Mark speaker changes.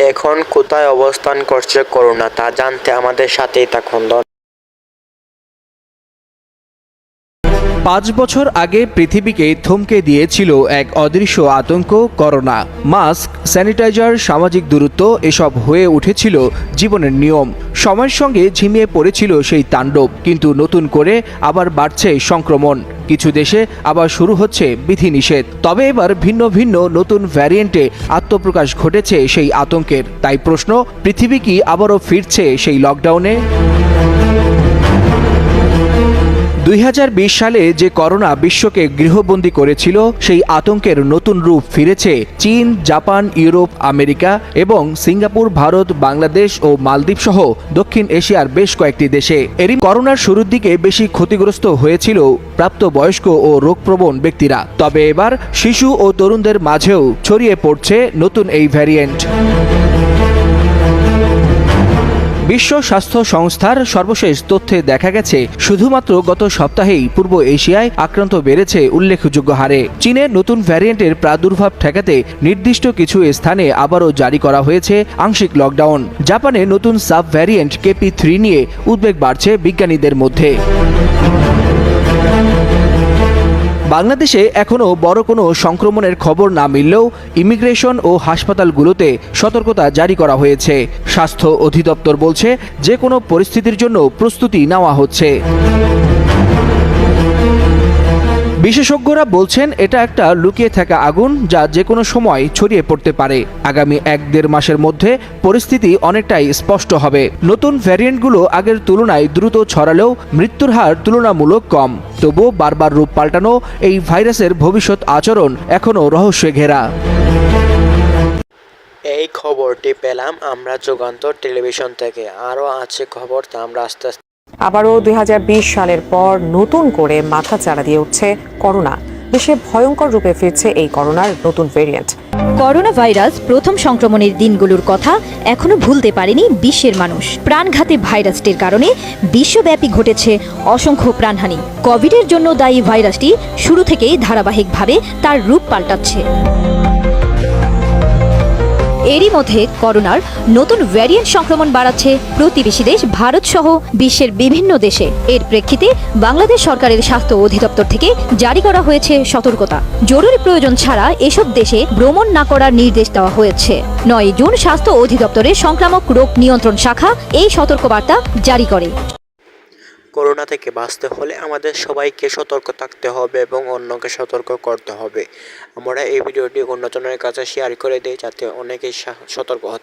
Speaker 1: এখন কোথায় অবস্থান করছে করোনা তা জানতে আমাদের সাথেই থাকুন।
Speaker 2: ৫ বছর আগে পৃথিবীকে থমকে দিয়েছিল এক অদৃশ্য আতঙ্ক করোনা। মাস্ক, স্যানিটাইজার, সামাজিক দূরত্ব এসব হয়ে উঠেছিল জীবনের নিয়ম। সময়ের সঙ্গে ঝিমিয়ে পড়েছিল সেই তাণ্ডব, কিন্তু নতুন করে আবার বাড়ছে সংক্রমণ। কিছু দেশে আবার শুরু হচ্ছে বিধিনিষেধ। তবে এবার ভিন্ন ভিন্ন নতুন ভ্যারিয়েন্টে আত্মপ্রকাশ ঘটেছে সেই আতঙ্কের। তাই প্রশ্ন, পৃথিবী কি আবারও ফিরছে সেই লকডাউনে? ২০২০ সালে যে করোনা বিশ্বকে গৃহবন্দী করেছিল, সেই আতঙ্কের নতুন রূপ ফিরেছে চীন, জাপান, ইউরোপ, আমেরিকা এবং সিঙ্গাপুর, ভারত, বাংলাদেশ ও মালদ্বীপ সহ দক্ষিণ এশিয়ার বেশ কয়েকটি দেশে। এরই করোনার শুরুর দিকে বেশি ক্ষতিগ্রস্ত হয়েছিল প্রাপ্তবয়স্ক ও রোগপ্রবণ ব্যক্তিরা। তবে এবার শিশু ও তরুণদের মাঝেও ছড়িয়ে পড়ছে নতুন এই ভ্যারিয়েন্ট। বিশ্ব স্বাস্থ্য সংস্থার সর্বশেষ তথ্যে দেখা গেছে, শুধুমাত্র গত সপ্তাহেই পূর্ব এশিয়ায় আক্রান্ত বেড়েছে উল্লেখযোগ্য হারে। চীনে নতুন ভ্যারিয়েন্টের প্রাদুর্ভাব ঠেকাতে নির্দিষ্ট কিছু স্থানে আবারও জারি করা হয়েছে আংশিক লকডাউন। জাপানে নতুন সাব ভ্যারিয়েন্ট KP.3 নিয়ে উদ্বেগ বাড়ছে বিজ্ঞানীদের মধ্যে। বাংলাদেশে এখনও বড় কোনো সংক্রমণের খবর না মিললেও ইমিগ্রেশন ও হাসপাতালগুলোতে সতর্কতা জারি করা হয়েছে। স্বাস্থ্য অধিদপ্তর বলছে, যে কোনো পরিস্থিতির জন্য প্রস্তুতি নেওয়া হচ্ছে। বিশেষজ্ঞরা বলছেন, এটা একটা লুকিয়ে থাকা আগুন, যা যে কোনো সময় ছড়িয়ে পড়তে পারে। আগামী ১-১.৫ মাসের মধ্যে পরিস্থিতি অনেকটাই স্পষ্ট হবে। নতুন ভ্যারিয়েন্টগুলো আগের তুলনায় দ্রুত ছড়ালেও মৃত্যুর হার তুলনামূলক কম। তবুও বারবার রূপ পাল্টানো এই ভাইরাসের ভবিষ্যৎ আচরণ এখনও রহস্যে ঘেরা।
Speaker 1: এই খবরটি পেলাম আমরা যুগান্তর টেলিভিশন থেকে। আরও আছে খবর, তা আমরা আস্তে আস্তে।
Speaker 3: আবারও ২০২০ সালের পর নতুন করে মাথাচাড়া দিয়ে উঠছে করোনা। দেশে ভয়ঙ্কর রূপে ফিরছে এই করোনার নতুন ভেরিয়েন্ট।
Speaker 4: করোনা ভাইরাস প্রথম সংক্রমণের দিনগুলোর কথা এখনো ভুলতে পারেনি বিশ্বের মানুষ। প্রাণঘাতী ভাইরাসটির কারণে বিশ্বব্যাপী ঘটেছে অসংখ্য প্রাণহানি। কোভিডের জন্য দায়ী ভাইরাসটি শুরু থেকেই ধারাবাহিকভাবে তার রূপ পাল্টাচ্ছে। এরই মধ্যে করোনার নতুন ভ্যারিয়েন্ট সংক্রমণ বাড়াচ্ছে প্রতিবেশী দেশ ভারত সহ বিশ্বের বিভিন্ন দেশে। এর প্রেক্ষিতে বাংলাদেশ সরকারের স্বাস্থ্য অধিদপ্তর থেকে জারি করা হয়েছে সতর্কতা। জরুরি প্রয়োজন ছাড়া এসব দেশে ভ্রমণ না করার নির্দেশ দেওয়া হয়েছে। ৯ জুন স্বাস্থ্য অধিদপ্তরের সংক্রামক রোগ নিয়ন্ত্রণ শাখা এই সতর্কবার্তা জারি করে।
Speaker 1: করোনা থেকে বাঁচতে হলে আমাদের সবাইকে সতর্ক থাকতে হবে এবং অন্যকে সতর্ক করতে হবে। আমরা এই ভিডিওটি অন্যজনের কাছে শেয়ার করে দিই, যাতে অনেকেই সতর্ক হতে